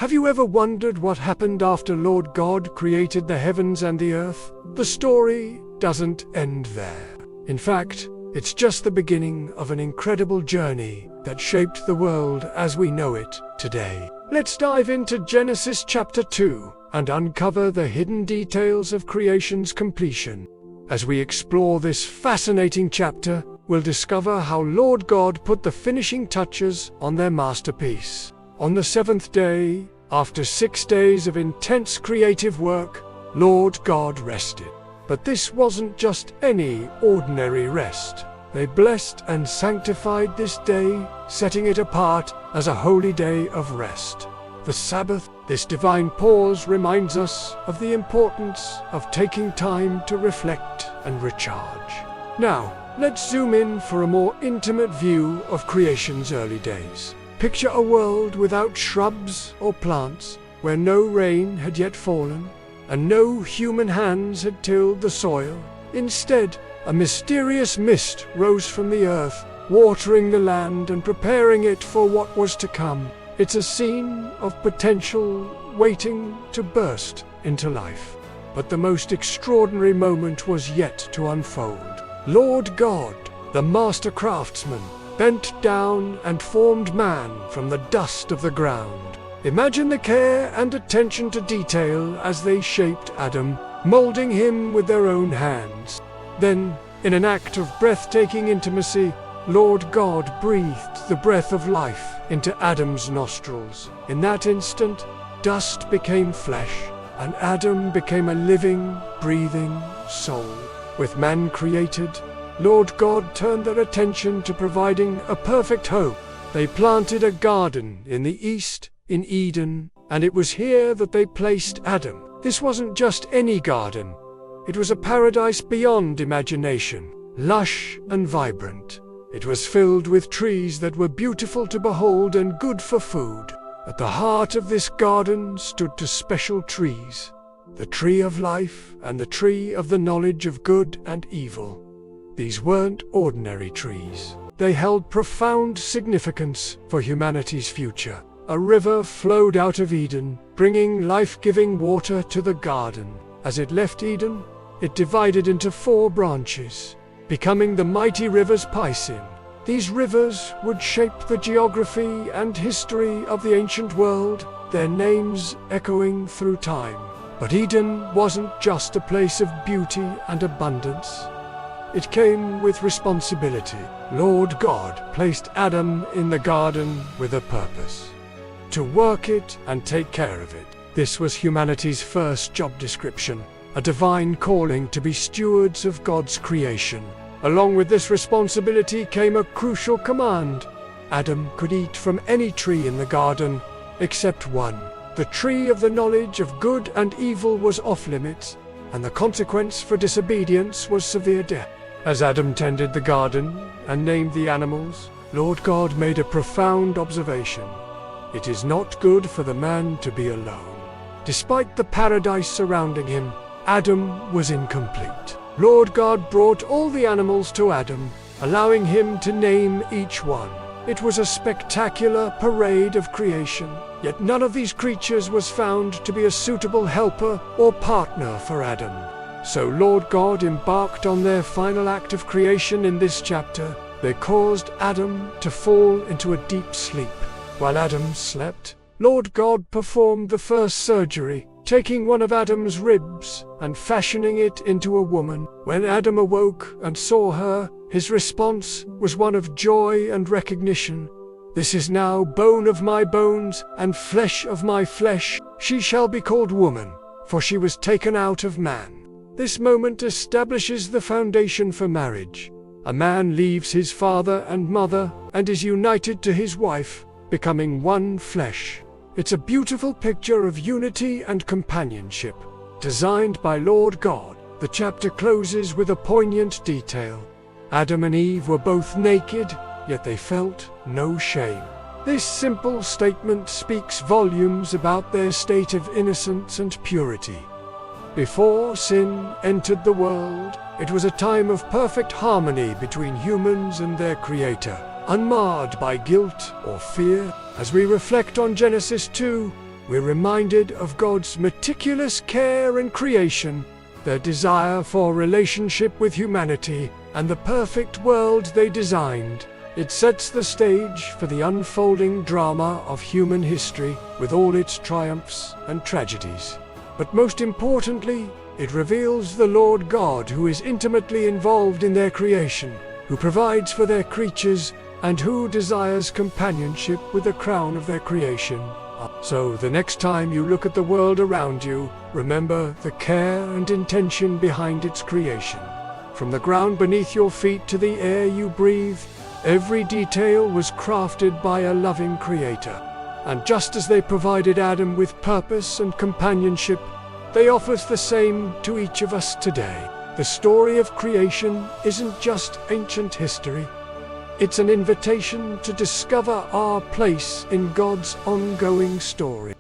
Have you ever wondered what happened after Lord God created the heavens and the earth? The story doesn't end there. In fact, it's just the beginning of an incredible journey that shaped the world as we know it today. Let's dive into Genesis chapter 2 and uncover the hidden details of creation's completion. As we explore this fascinating chapter, we'll discover how Lord God put the finishing touches on their masterpiece. On the seventh day, after 6 days of intense creative work, Lord God rested. But this wasn't just any ordinary rest. They blessed and sanctified this day, setting it apart as a holy day of rest. The Sabbath, this divine pause, reminds us of the importance of taking time to reflect and recharge. Now, let's zoom in for a more intimate view of creation's early days. Picture a world without shrubs or plants, where no rain had yet fallen, and no human hands had tilled the soil. Instead, a mysterious mist rose from the earth, watering the land and preparing it for what was to come. It's a scene of potential waiting to burst into life. But the most extraordinary moment was yet to unfold. Lord God, the master craftsman, bent down and formed man from the dust of the ground. Imagine the care and attention to detail as they shaped Adam, molding him with their own hands. Then, in an act of breathtaking intimacy, Lord God breathed the breath of life into Adam's nostrils. In that instant, dust became flesh, and Adam became a living, breathing soul. With man created, Lord God turned their attention to providing a perfect home. They planted a garden in the east, in Eden, and it was here that they placed Adam. This wasn't just any garden. It was a paradise beyond imagination, lush and vibrant. It was filled with trees that were beautiful to behold and good for food. At the heart of this garden stood two special trees, the tree of life and the tree of the knowledge of good and evil. These weren't ordinary trees. They held profound significance for humanity's future. A river flowed out of Eden, bringing life-giving water to the garden. As it left Eden, it divided into 4 branches, becoming the mighty rivers Pison. These rivers would shape the geography and history of the ancient world, their names echoing through time. But Eden wasn't just a place of beauty and abundance. It came with responsibility. Lord God placed Adam in the garden with a purpose: to work it and take care of it. This was humanity's first job description, a divine calling to be stewards of God's creation. Along with this responsibility came a crucial command. Adam could eat from any tree in the garden, except one. The tree of the knowledge of good and evil was off limits, and the consequence for disobedience was severe death. As Adam tended the garden and named the animals, Lord God made a profound observation. It is not good for the man to be alone. Despite the paradise surrounding him, Adam was incomplete. Lord God brought all the animals to Adam, allowing him to name each one. It was a spectacular parade of creation, yet none of these creatures was found to be a suitable helper or partner for Adam. So Lord God embarked on their final act of creation in this chapter. They caused Adam to fall into a deep sleep. While Adam slept, Lord God performed the first surgery, taking one of Adam's ribs and fashioning it into a woman. When Adam awoke and saw her, his response was one of joy and recognition. "This is now bone of my bones and flesh of my flesh. She shall be called woman, for she was taken out of man." This moment establishes the foundation for marriage. A man leaves his father and mother and is united to his wife, becoming one flesh. It's a beautiful picture of unity and companionship, designed by Lord God. The chapter closes with a poignant detail. Adam and Eve were both naked, yet they felt no shame. This simple statement speaks volumes about their state of innocence and purity. Before sin entered the world, it was a time of perfect harmony between humans and their Creator, unmarred by guilt or fear. As we reflect on Genesis 2, we're reminded of God's meticulous care and creation, their desire for relationship with humanity, and the perfect world they designed. It sets the stage for the unfolding drama of human history, with all its triumphs and tragedies. But most importantly, it reveals the Lord God, who is intimately involved in their creation, who provides for their creatures, and who desires companionship with the crown of their creation. So the next time you look at the world around you, remember the care and intention behind its creation. From the ground beneath your feet to the air you breathe, every detail was crafted by a loving Creator. And just as they provided Adam with purpose and companionship, they offer the same to each of us today. The story of creation isn't just ancient history. It's an invitation to discover our place in God's ongoing story.